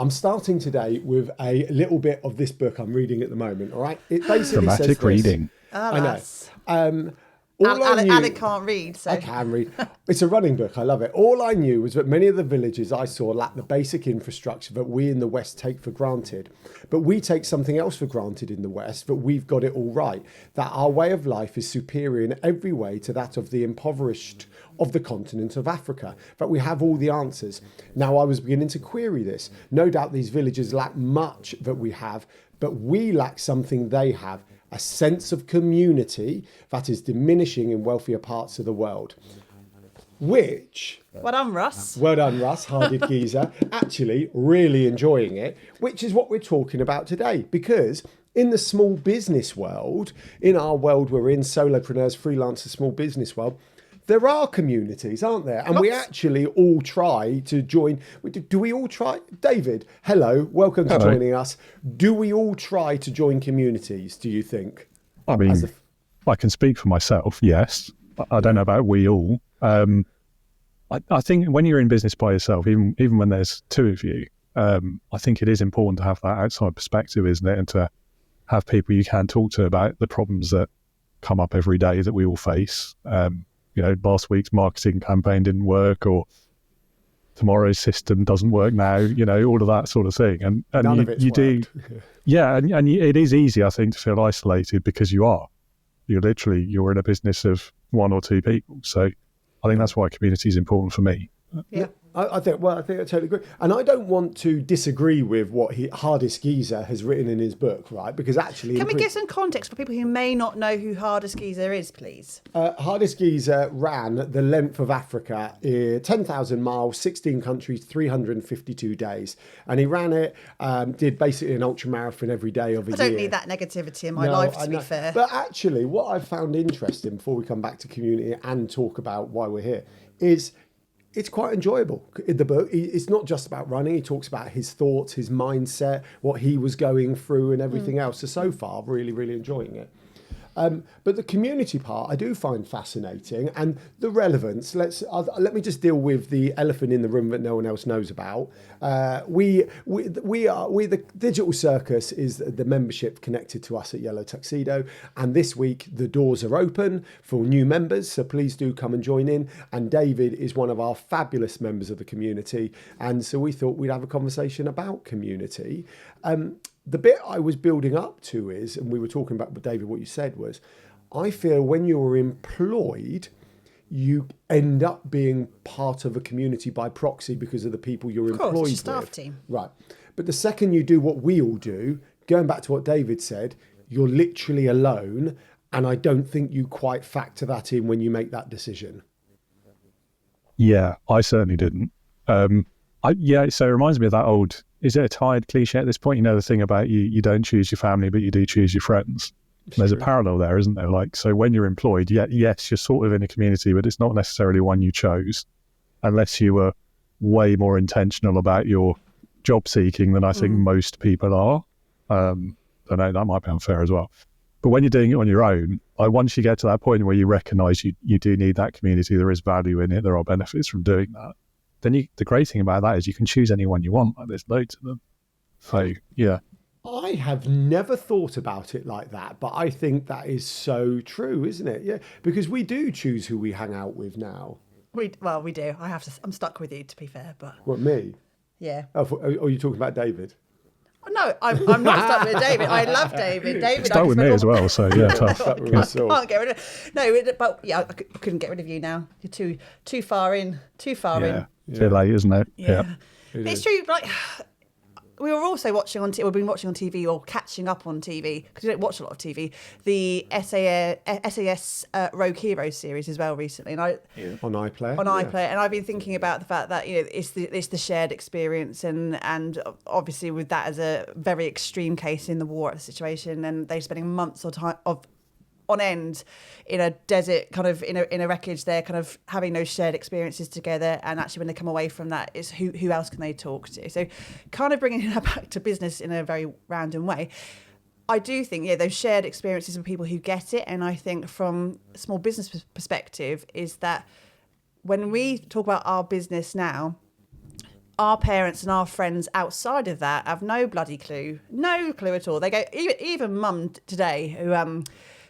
I'm starting today with a little bit of this book I'm reading at the moment, all right? It basically Dramatic says this. reading. I know. Alec can't read, so... I can read. It's a running book. I love it. All I knew was that many of the villages I saw lack the basic infrastructure that we in the West take for granted. But we take something else for granted in the West, that we've got it all right, that our way of life is superior in every way to that of the impoverished of the continent of Africa, that we have all the answers. Now, I was beginning to query this. No doubt these villages lack much that we have, but we lack something they have, a sense of community that is diminishing in wealthier parts of the world. Which... Well done, Russ. Well done, Russ, Harded Geezer. Actually, really enjoying it, which is what we're talking about today. Because in the small business world, in our world we're in, solopreneurs, freelancers, small business world, there are communities, aren't there? And we actually all try to join. Do we all try? David, hello. Welcome to joining us. Do we all try to join communities, do you think? I mean, I can speak for myself, yes. I don't know about we all. I think when you're in business by yourself, even when there's two of you, I think it is important to have that outside perspective, isn't it? And to have people you can talk to about the problems that come up every day that we all face. Last week's marketing campaign didn't work, or tomorrow's system doesn't work now, all of that sort of thing. And None of it's you do, yeah. And it is easy, I think, to feel isolated because you're in a business of one or two people. So I think that's why community is important for me. Yeah. I think I totally agree. And I don't want to disagree with what Hardest Geezer has written in his book, right? Because actually... Can we give some context for people who may not know who Hardest Geezer is, please? Hardest Geezer ran the length of Africa, 10,000 miles, 16 countries, 352 days. And he ran it, did basically an ultramarathon every day of a year. I don't need that negativity in my life, to be fair. But actually, what I've found interesting, before we come back to community and talk about why we're here, is... it's quite enjoyable in the book. It's not just about running. He talks about his thoughts, his mindset, what he was going through and everything else. So far, really, really enjoying it. But the community part I do find fascinating, and the relevance. Let me just deal with the elephant in the room that no one else knows about. The Digital Circus is the membership connected to us at Yellow Tuxedo, and this week the doors are open for new members, so please do come and join in. And David is one of our fabulous members of the community, and so we thought we'd have a conversation about community. The bit I was building up to is, and we were talking about, but David, what you said was, I feel when you're employed, you end up being part of a community by proxy because of the people you're employed with. Staff team. Right. But the second you do what we all do, going back to what David said, you're literally alone. And I don't think you quite factor that in when you make that decision. Yeah, I certainly didn't. So it reminds me of that old... is it a tired cliche at this point? The thing about you don't choose your family, but you do choose your friends. There's a parallel there, isn't there? Like, so when you're employed, yes, you're sort of in a community, but it's not necessarily one you chose, unless you were way more intentional about your job seeking than I think most people are. I know that might be unfair as well. But when you're doing it on your own, once you get to that point where you recognise you do need that community, there is value in it, there are benefits from doing that. Then the great thing about that is you can choose anyone you want. Like, there's loads of them. So, yeah. I have never thought about it like that, but I think that is so true, isn't it? Yeah, because we do choose who we hang out with now. We do. I'm stuck with you, to be fair, but... What, me? Yeah. Oh, are you talking about David? No, I'm not stuck with David. I love David. Stuck with me as well, so yeah, tough. Can't get rid of... No, but yeah, I couldn't get rid of you now. You're too far in. Too far in. It's a bit late, isn't it? Yeah. It's true, like... We were also watching on we've been watching on TV or catching up on TV, because we don't watch a lot of TV, the SAS Rogue Heroes series as well recently. And on iPlayer. And I've been thinking about the fact that, it's the shared experience, and obviously with that as a very extreme case in the war situation, and they're spending months on end in a desert, kind of in a wreckage, they're kind of having those shared experiences together, and actually when they come away from that, it's who else can they talk to? So kind of bringing that back to business in a very random way, I do think those shared experiences with people who get it. And I think from a small business perspective is that when we talk about our business now, our parents and our friends outside of that have no bloody clue, no clue at all. They go, even mum today, who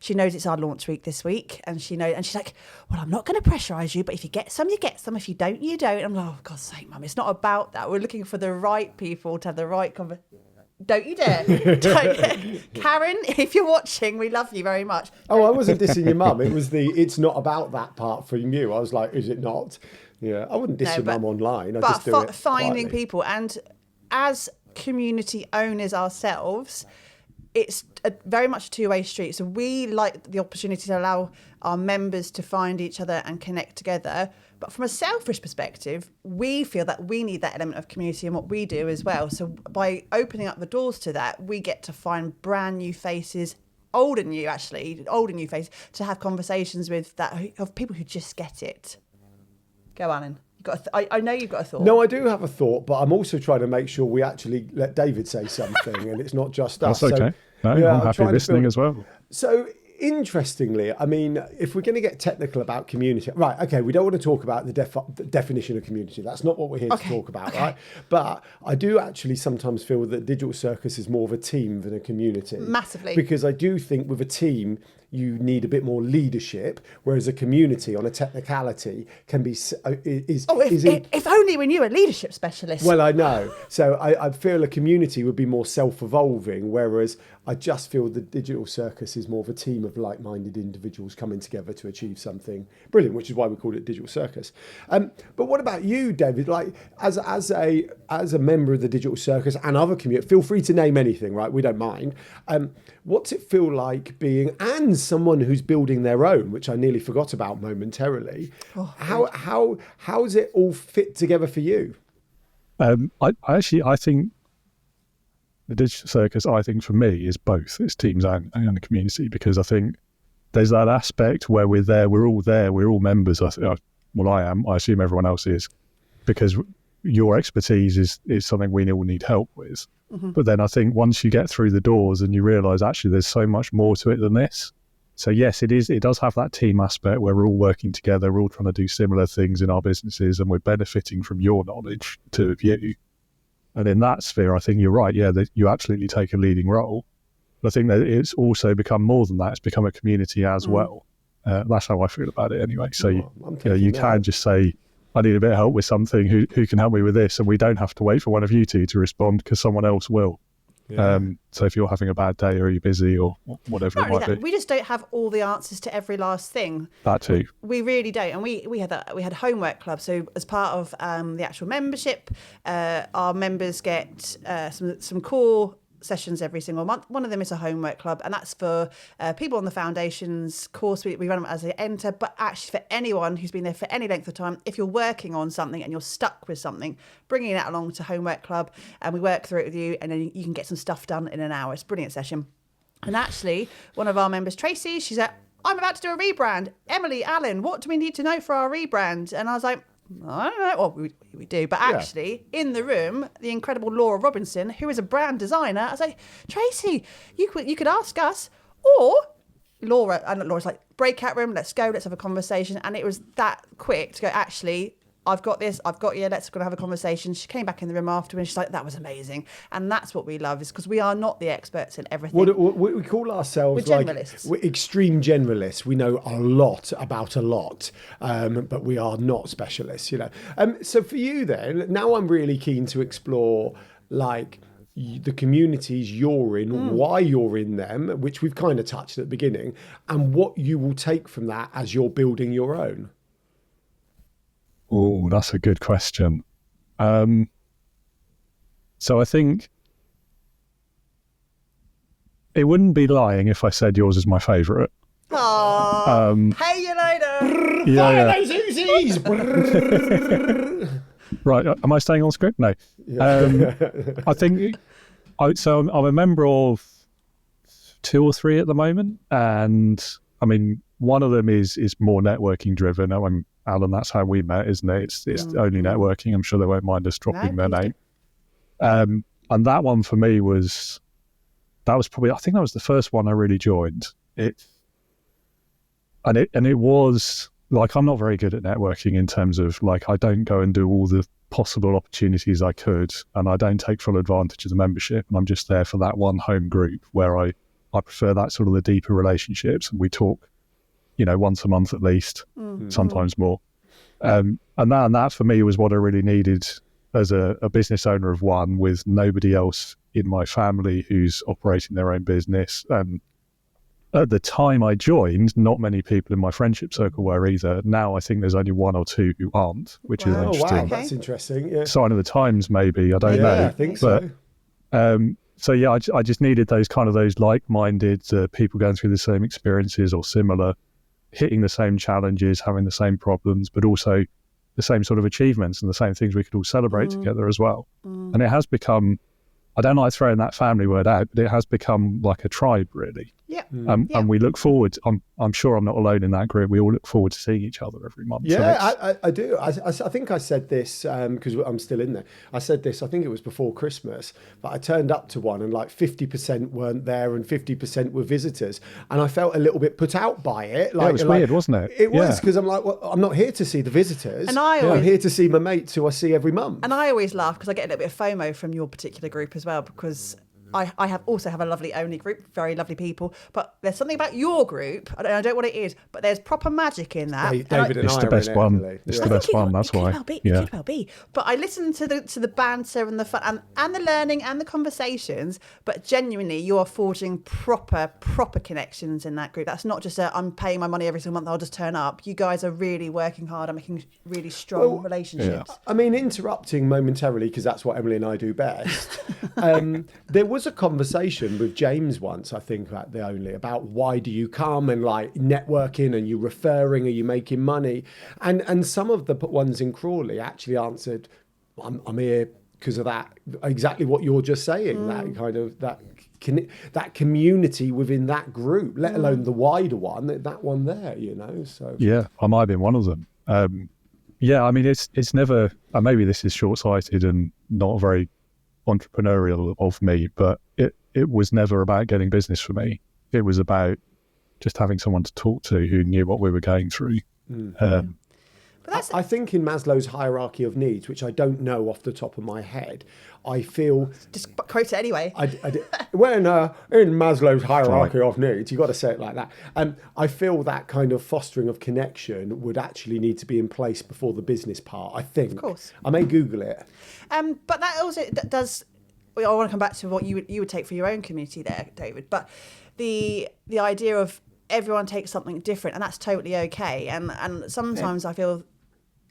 she knows it's our launch week this week, and she's like, well, I'm not going to pressurise you, but if you get some, you get some. If you don't, you don't. I'm like, oh, God's sake, mum, it's not about that. We're looking for the right people to have the right conversation. Don't you dare. Karen, if you're watching, we love you very much. Oh, I wasn't dissing your mum. It was it's not about that part for you. I was like, is it not? Yeah, I wouldn't diss your mum online. I just do it finding quietly. people, and as community owners ourselves, it's very much a two-way street. So we like the opportunity to allow our members to find each other and connect together. But from a selfish perspective, we feel that we need that element of community in what we do as well. So by opening up the doors to that, we get to find brand new faces, older new faces, to have conversations with of people who just get it. Go, Alan. I know you've got a thought. No, I do have a thought, but I'm also trying to make sure we actually let David say something, and it's not just us. That's okay. So, I'm happy listening as well. So, interestingly, I mean, if we're going to get technical about community, right, okay, we don't want to talk about the definition of community. That's not what we're here to talk about, right? But I do actually sometimes feel that Digital Circus is more of a team than a community. Massively. Because I do think with a team, you need a bit more leadership, whereas a community on a technicality can be if only we knew a leadership specialist. Well, I know. So I feel a community would be more self-evolving, whereas I just feel the Digital Circus is more of a team of like-minded individuals coming together to achieve something brilliant, which is why we called it Digital Circus. But what about you, David? Like, as a member of the Digital Circus and other community, feel free to name anything, right? We don't mind. What's it feel like being and someone who's building their own, which I nearly forgot about momentarily? How does it all fit together for you? I think the Digital Circus, I think for me, is both. It's teams and a community, because I think there's that aspect where we're all members. I am. I assume everyone else is, because your expertise is something we all need help with. Mm-hmm. But then I think once you get through the doors and you realise actually there's so much more to it than this. So yes, it does have that team aspect where we're all working together, we're all trying to do similar things in our businesses, and we're benefiting from your knowledge, two of you. And in that sphere, I think you're right. Yeah, that you absolutely take a leading role. But I think that it's also become more than that. It's become a community as well. That's how I feel about it anyway. So you can just say, I need a bit of help with something. Who can help me with this? And we don't have to wait for one of you two to respond, because someone else will. Yeah. So if you're having a bad day or you're busy or whatever it might be. We just don't have all the answers to every last thing. That too. We really don't. And we had homework club. So as part of the actual membership, our members get some core sessions every single month. One of them is a homework club, and that's for people on the foundations course. We run them as they enter, but actually for anyone who's been there for any length of time, if you're working on something and you're stuck with something, bringing that along to homework club, and we work through it with you, and then you can get some stuff done in an hour. It's a brilliant session. And actually, one of our members, Tracy, she's like, I'm about to do a rebrand. Emily, Alan, what do we need to know for our rebrand? And I was like, I don't know. Well, we do. But actually, in the room, the incredible Laura Robinson, who is a brand designer, I was like, Tracy, you could ask us. Or Laura's like, breakout room, let's go, let's have a conversation. And it was that quick to go, actually, I've got this, I've got you, let's go and have a conversation. She came back in the room after and she's like, that was amazing. And that's what we love, is because we are not the experts in everything. What we call ourselves, we're generalists. We're extreme generalists. We know a lot about a lot, but we are not specialists, So for you then, now I'm really keen to explore the communities you're in, why you're in them, which we've kind of touched at the beginning, and what you will take from that as you're building your own. Oh, that's a good question. So I think it wouldn't be lying if I said yours is my favourite. Oh, pay you later. Yeah. Those Uzis. Right, am I staying on script? No. I think, so I'm a member of 2 or 3 at the moment, and I mean, one of them is more networking driven. Alan, that's how we met, isn't it? It's only networking. I'm sure they won't mind us dropping their name. And that one for me was probably, I think that was the first one I really joined. It was like, I'm not very good at networking in terms of, like, I don't go and do all the possible opportunities I could, and I don't take full advantage of the membership, and I'm just there for that one home group where I prefer that sort of the deeper relationships, and we talk, once a month at least, sometimes more. And that for me was what I really needed as a business owner of one, with nobody else in my family who's operating their own business. And at the time I joined, not many people in my friendship circle were either. Now I think there's only one or two who aren't, which is Wow. Oh, interesting. wow, Okay. that's interesting. Yeah, Sign of the times, maybe. I don't know. yeah, I think so. So yeah, I just needed those like-minded people going through the same experiences or similar, hitting the same challenges, having the same problems, but also the same sort of achievements and the same things we could all celebrate together as well. And it has become, I don't like throwing that family word out, but it has become like a tribe, really. Yeah. And we look forward, I'm sure I'm not alone in that group, we all look forward to seeing each other every month. Yeah, I do. I think I said this because I'm still in there. I said this, I think it was before Christmas, but I turned up to one and like 50% weren't there and 50% were visitors. And I felt a little bit put out by it. Like, it was weird, wasn't it? It was, Yeah. because I'm like, well, I'm not here to see the visitors. And I'm here to see my mates who I see every month. And I always laugh because I get a little bit of FOMO from your particular group as well, because I also have a lovely only group, very lovely people, but there's something about your group, I don't know what it is, but there's proper magic in that. David and It's I the are best in it, one. Emily. It's Yeah. the best one, that's It could why. well be, Yeah. It could well be. But I listen to the banter and the fun and the learning and the conversations, but genuinely you are forging proper connections in that group. That's not just I'm paying my money every single month, I'll just turn up. You guys are really working hard and making really strong relationships. I mean, interrupting momentarily, because that's what Emily and I do best. There was a conversation with James once, I think, at the Only, about why do you come, and like networking, and you referring, are you making money? And some of the ones in Crawley actually answered, I'm here because of that, exactly what you're just saying, that kind of that community within that group, let alone the wider one, that one there, so Yeah, I might have been one of them. Yeah, I mean, it's never, maybe this is short-sighted and not very entrepreneurial of me, but it was never about getting business for me. It was about just having someone to talk to who knew what we were going through. I think in Maslow's hierarchy of needs, which I don't know off the top of my head, I feel... Just quote it anyway. When in Maslow's hierarchy of needs, you've got to say it like that. I feel that kind of fostering of connection would actually need to be in place before the business part, I think. Of course. I may Google it. But that also does... I want to come back to what you would take for your own community there, David. But the idea of everyone takes something different, and that's totally okay. And sometimes I feel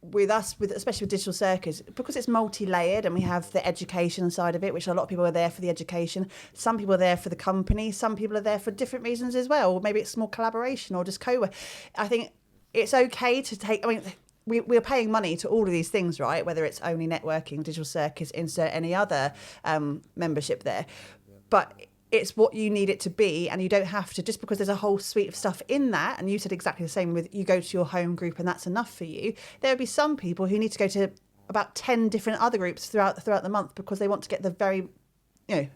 with us, especially with Digital Circus, because it's multi-layered and we have the education side of it, which a lot of people are there for the education. Some people are there for the company. Some people are there for different reasons as well. Or maybe it's more collaboration or just co-work. I think it's okay to take... I mean, we're paying money to all of these things, right? Whether it's Only Networking, Digital Circus, insert any other membership there. But it's what you need it to be, and you don't have to, just because there's a whole suite of stuff in that, and you said exactly the same with you go to your home group and that's enough for you. There would be some people who need to go to about 10 different other groups throughout the month because they want to get the very...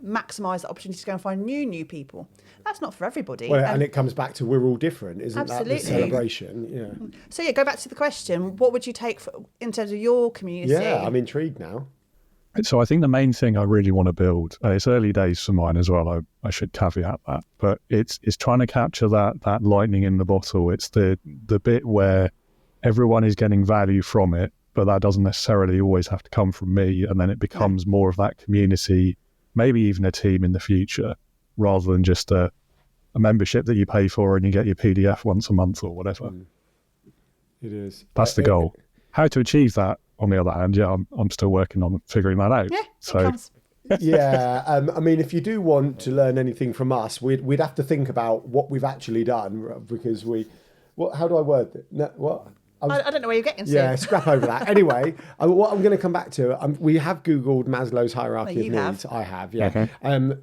maximise the opportunity to go and find new people. That's not for everybody. Well, and it comes back to we're all different, isn't absolutely. that the celebration? Yeah. So go back to the question. What would you take in terms of your community? Yeah, I'm intrigued now. So I think the main thing I really want to build, it's early days for mine as well, I should caveat that, but it's trying to capture that lightning in the bottle. It's the bit where everyone is getting value from it, but that doesn't necessarily always have to come from me, and then it becomes more of that community, maybe even a team in the future, rather than just a membership that you pay for and you get your PDF once a month or whatever. It is. That's the goal. How to achieve that, on the other hand, I'm still working on figuring that out. Yeah, so it comes. Yeah, I mean, if you do want to learn anything from us, we'd have to think about what we've actually done, because how do I word it? No, what? I don't know where you're getting to. Yeah, scrap over that. Anyway, what I'm going to come back to, we have Googled Maslow's hierarchy of needs. I have, yeah. Okay. And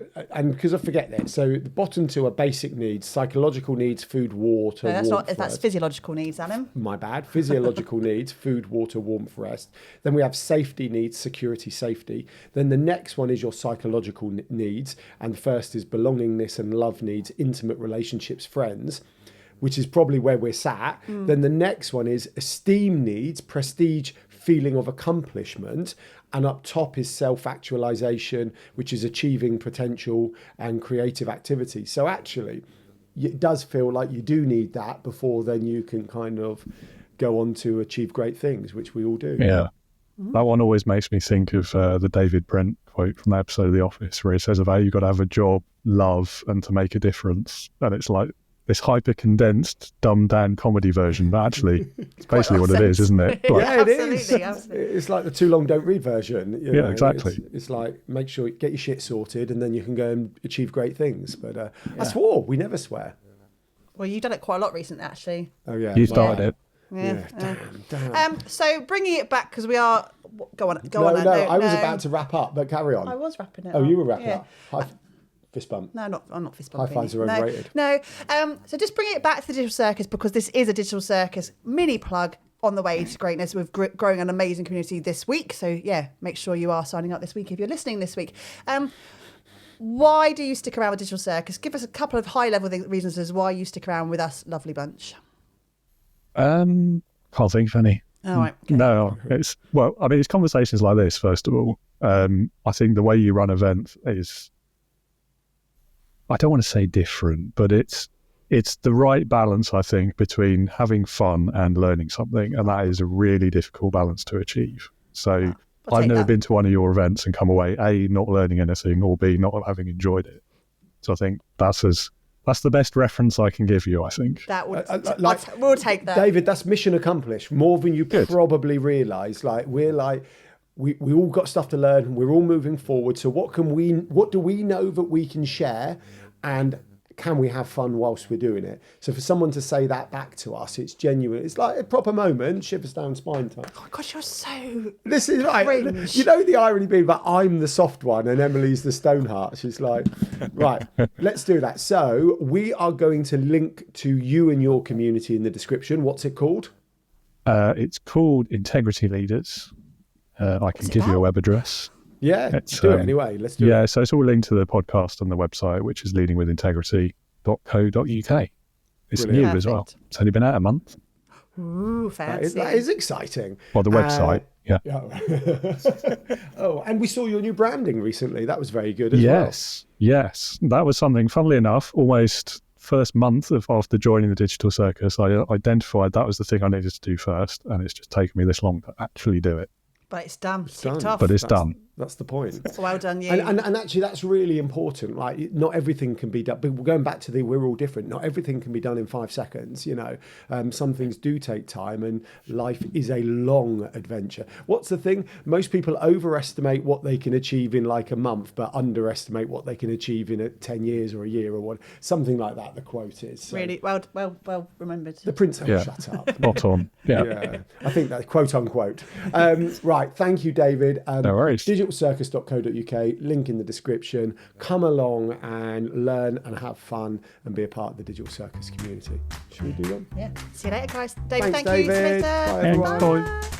because I forget that. So the bottom two are basic needs: psychological needs, food, water, No, that's warmth, not. That's rest. physiological needs, Alan. My bad. Physiological needs: food, water, warmth, rest. Then we have safety needs: security, safety. Then the next one is your psychological needs, and the first is belongingness and love needs: intimate relationships, friends. which is probably where we're sat. Then the next one is esteem needs, prestige, feeling of accomplishment. And up top is self-actualization, which is achieving potential and creative activity. So actually, it does feel like you do need that before then you can kind of go on to achieve great things, which we all do. Yeah. That one always makes me think of the David Brent quote from that episode of The Office, where he says about you've got to have a job, love, and to make a difference. And it's like this hyper condensed, dumbed down comedy version, but actually it's basically what it is, isn't it? Like, Yeah, it is. Absolutely. It's like the too long don't read version. You know, exactly. It's like make sure you get your shit sorted and then you can go and achieve great things. But I swore, we never swear. Well, you've done it quite a lot recently, actually. Oh yeah. you started it. Yeah, damn. So bringing it back, because we are... Go on. No, I was about to wrap up, but carry on. I was wrapping it Oh, up. you were wrapping Yeah. up. Fist bump. No, I'm not fist bumping. High fives are overrated. No. So just bringing it back to the Digital Circus, because this is a Digital Circus mini plug on the way to greatness. We're growing an amazing community this week. So yeah, make sure you are signing up this week if you're listening this week. Why do you stick around with Digital Circus? Give us a couple of high-level reasons as why you stick around with us, lovely bunch. Can't think of any. All right. Okay. No, it's conversations like this, first of all. I think the way you run events is, I don't want to say different, but it's the right balance, I think, between having fun and learning something. And that is a really difficult balance to achieve. So I've never been to one of your events and come away, A, not learning anything, or B, not having enjoyed it. So I think that's the best reference I can give you, I think. That would we'll take that. David, that's mission accomplished. More than you probably realise. Like we all got stuff to learn and we're all moving forward. So what do we know that we can share, and can we have fun whilst we're doing it? So for someone to say that back to us, it's genuine. It's like a proper moment, shivers down spine time. Oh gosh, you're so This is like, cringe. you know, the irony being that I'm the soft one and Emily's the Stoneheart. She's like, right, let's do that. So we are going to link to you and your community in the description. What's it called? It's called Integrity Leaders. I can give you a web address. Yeah, let's do it anyway. Let's do it. Yeah, so it's all linked to the podcast on the website, which is leadingwithintegrity.co.uk. It's new as well. It's only been out a month. Ooh, fancy. That is exciting. Well, the website, yeah. Oh, and we saw your new branding recently. That was very good as well. Yes. That was something, funnily enough, almost first month after joining the Digital Circus, I identified that was the thing I needed to do first, and it's just taken me this long to actually do it. But it's done. It's done. But it's done. That's the point. Well done, you. And actually, that's really important. Like, not everything can be done. But we're going back to we're all different. Not everything can be done in 5 seconds. You know, some things do take time, and life is a long adventure. What's the thing? Most people overestimate what they can achieve in like a month, but underestimate what they can achieve in 10 years or a year or what. Something like that. The quote is so. Really well remembered. The prince. Oh, shut up. Spot on. Yeah. I think that's quote unquote. Right. Thank you, David. No worries. Digitalcircus.co.uk, link in the description. Come along and learn and have fun and be a part of the Digital Circus community. Should we do one? Yeah. See you later, guys. David, Thanks, thank you. See you David. later. Bye, everyone. Thanks, bye.